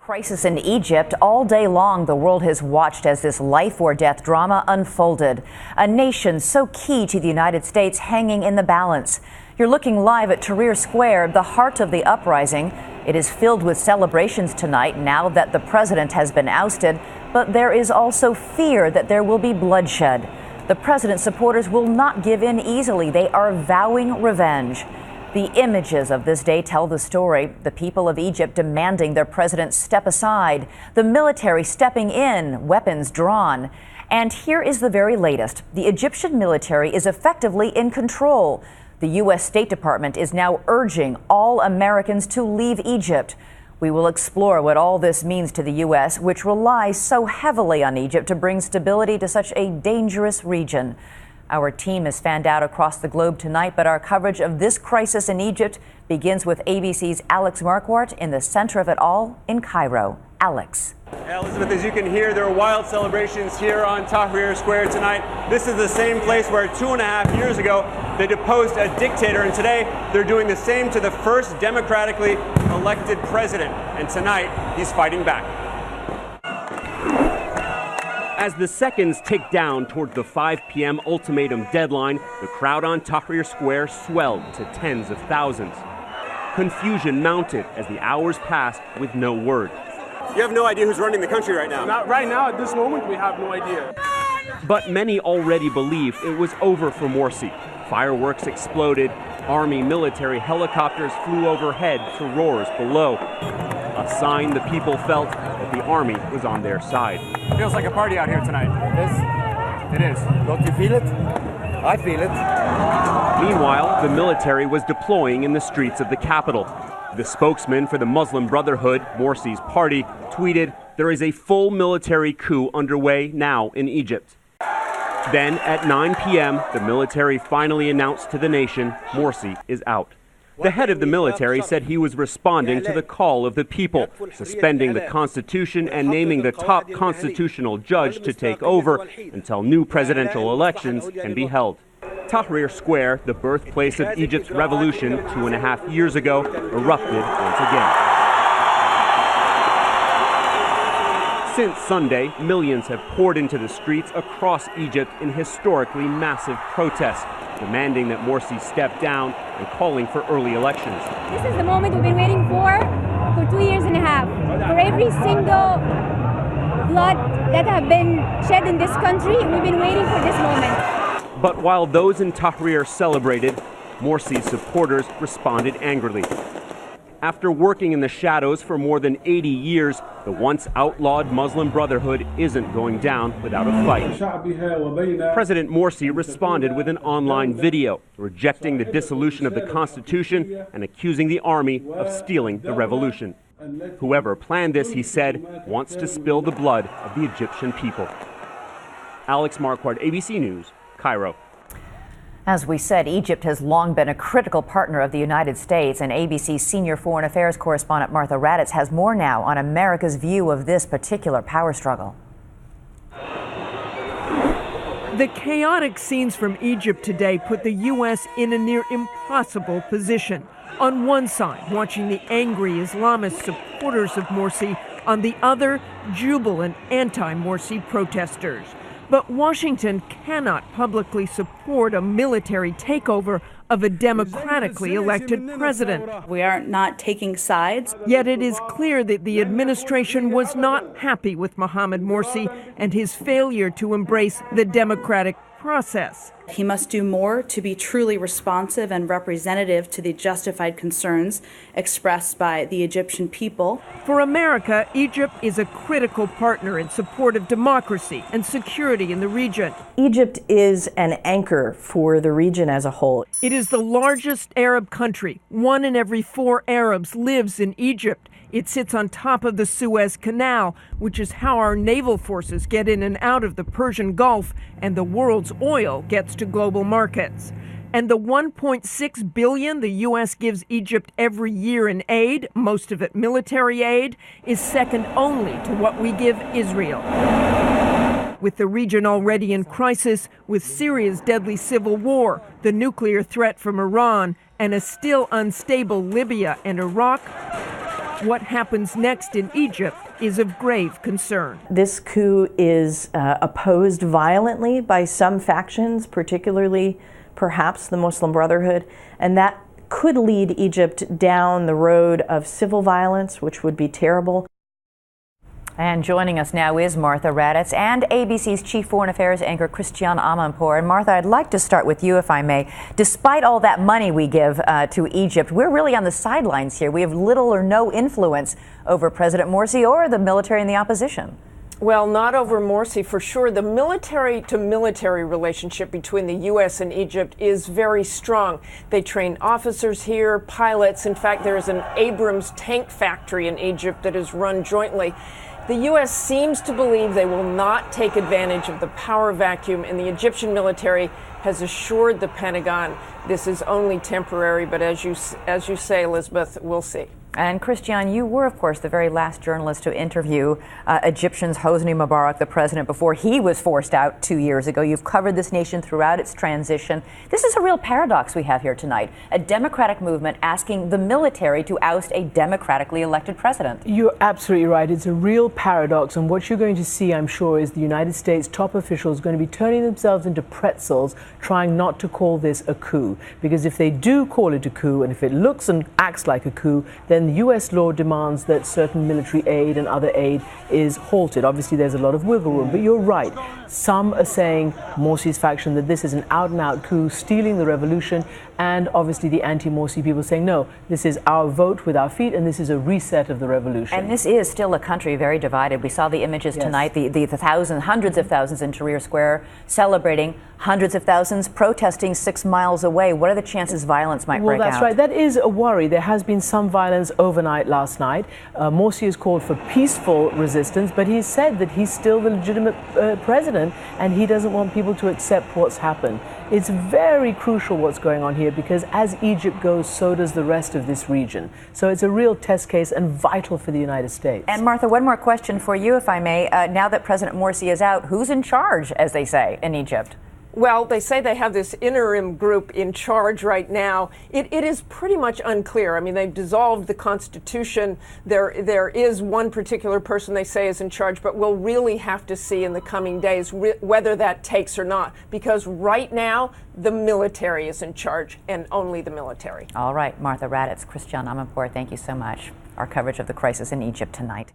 Crisis in Egypt. All day long, the world has watched as this life or death drama unfolded. A nation so key to the United States hanging in the balance. You're looking live at Tahrir Square, the heart of the uprising. It is filled with celebrations tonight now that the president has been ousted, but there is also fear that there will be bloodshed. The president's supporters will not give in easily. They are vowing revenge. The images of this day tell the story. The people of Egypt demanding their president step aside, the military stepping in, weapons drawn. And here is the very latest. The Egyptian military is effectively in control. The U.S. State Department is now urging all Americans to leave Egypt. We will explore what all this means to the U.S., which relies so heavily on Egypt to bring stability to such a dangerous region. Our team is fanned out across the globe tonight, but our coverage of this crisis in Egypt begins with ABC's Alex Marquardt in the center of it all in Cairo. Alex. Yeah, Elizabeth, as you can hear, there are wild celebrations here on Tahrir Square tonight. This is the same place where 2.5 years ago they deposed a dictator, and today they're doing the same to the first democratically elected president. And tonight, he's fighting back. As the seconds tick down toward the 5 p.m. ultimatum deadline, the crowd on Tahrir Square swelled to tens of thousands. Confusion mounted as the hours passed with no word. You have no idea who's running the country right now? Not right now, at this moment, we have no idea. But many already believe it was over for Morsi. Fireworks exploded, army military helicopters flew overhead to roars below. A sign the people felt that the army was on their side. Feels like a party out here tonight. It is. Don't you feel it? I feel it. Meanwhile, the military was deploying in the streets of the capital. The spokesman for the Muslim Brotherhood, Morsi's party, tweeted, "There is a full military coup underway now in Egypt." Then at 9 p.m., the military finally announced to the nation, Morsi is out. The head of the military said he was responding to the call of the people, suspending the Constitution and naming the top constitutional judge to take over until new presidential elections can be held. Tahrir Square, the birthplace of Egypt's revolution 2.5 years ago, erupted once again. Since Sunday, millions have poured into the streets across Egypt in historically massive protests, demanding that Morsi step down and calling for early elections. This is the moment we've been waiting for 2.5 years. For every single blood that have been shed in this country, we've been waiting for this moment. But while those in Tahrir celebrated, Morsi's supporters responded angrily. After working in the shadows for more than 80 years, the once outlawed Muslim Brotherhood isn't going down without a fight. President Morsi responded with an online video, rejecting the dissolution of the Constitution and accusing the army of stealing the revolution. Whoever planned this, he said, wants to spill the blood of the Egyptian people. Alex Marquardt, ABC News, Cairo. As we said, Egypt has long been a critical partner of the United States, and ABC's senior foreign affairs correspondent Martha Raddatz has more now on America's view of this particular power struggle. The chaotic scenes from Egypt today put the U.S. in a near impossible position. On one side, watching the angry Islamist supporters of Morsi, on the other, jubilant anti-Morsi protesters. But Washington cannot publicly support a military takeover of a democratically elected president. We are not taking sides. Yet it is clear that the administration was not happy with Mohamed Morsi and his failure to embrace the democratic process. He must do more to be truly responsive and representative to the justified concerns expressed by the Egyptian people. For America, Egypt is a critical partner in support of democracy and security in the region. Egypt is an anchor for the region as a whole. It is the largest Arab country. 1 in every 4 Arabs lives in Egypt. It sits on top of the Suez Canal, which is how our naval forces get in and out of the Persian Gulf, and the world's oil gets to global markets. And the $1.6 billion the U.S. gives Egypt every year in aid, most of it military aid, is second only to what we give Israel. With the region already in crisis, with Syria's deadly civil war, the nuclear threat from Iran, and a still unstable Libya and Iraq, What happens next in Egypt is of grave concern. This coup is opposed violently by some factions, particularly perhaps the Muslim Brotherhood, and that could lead Egypt down the road of civil violence, which would be terrible. And joining us now is Martha Raddatz and ABC's chief foreign affairs anchor Christiane Amanpour. And Martha, I'd like to start with you, if I may. Despite all that money we give to Egypt, we're really on the sidelines here. We have little or no influence over President Morsi or the military and the opposition. Well, not over Morsi for sure. The military-to-military relationship between the U.S. and Egypt is very strong. They train officers here, pilots. In fact, there is an Abrams tank factory in Egypt that is run jointly. The U.S. seems to believe they will not take advantage of the power vacuum, and the Egyptian military has assured the Pentagon this is only temporary. But as you say, Elizabeth, we'll see. And Christiane, you were, of course, the very last journalist to interview Egyptian's Hosni Mubarak, the president, before he was forced out 2 years ago. You've covered this nation throughout its transition. This is a real paradox we have here tonight. A democratic movement asking the military to oust a democratically elected president. You're absolutely right. It's a real paradox. And what you're going to see, I'm sure, is the United States top officials going to be turning themselves into pretzels, trying not to call this a coup. Because if they do call it a coup, and if it looks and acts like a coup, then the U.S. law demands that certain military aid and other aid is halted. Obviously, there's a lot of wiggle room, but you're right. Some are saying, Morsi's faction, that this is an out-and-out coup, stealing the revolution, and obviously the anti-Morsi people saying, no, this is our vote with our feet, and this is a reset of the revolution. And this is still a country very divided. We saw the images tonight, the hundreds of thousands in Tahrir Square celebrating, hundreds of thousands protesting 6 miles away. What are the chances violence might break out? Well, that's right. That is a worry. There has been some violence overnight last night. Morsi has called for peaceful resistance, but he said that he's still the legitimate president, and he doesn't want people to accept what's happened. It's very crucial what's going on here, because as Egypt goes, so does the rest of this region. So it's a real test case and vital for the United States. And Martha, one more question for you, if I may. Now that President Morsi is out, who's in charge, as they say, in Egypt? Well, they say they have this interim group in charge right now. It is pretty much unclear. I mean, they've dissolved the Constitution. There is one particular person they say is in charge, but we'll really have to see in the coming days whether that takes or not, because right now the military is in charge, and only the military. All right, Martha Raddatz, Christiane Amanpour, thank you so much. Our coverage of the crisis in Egypt tonight.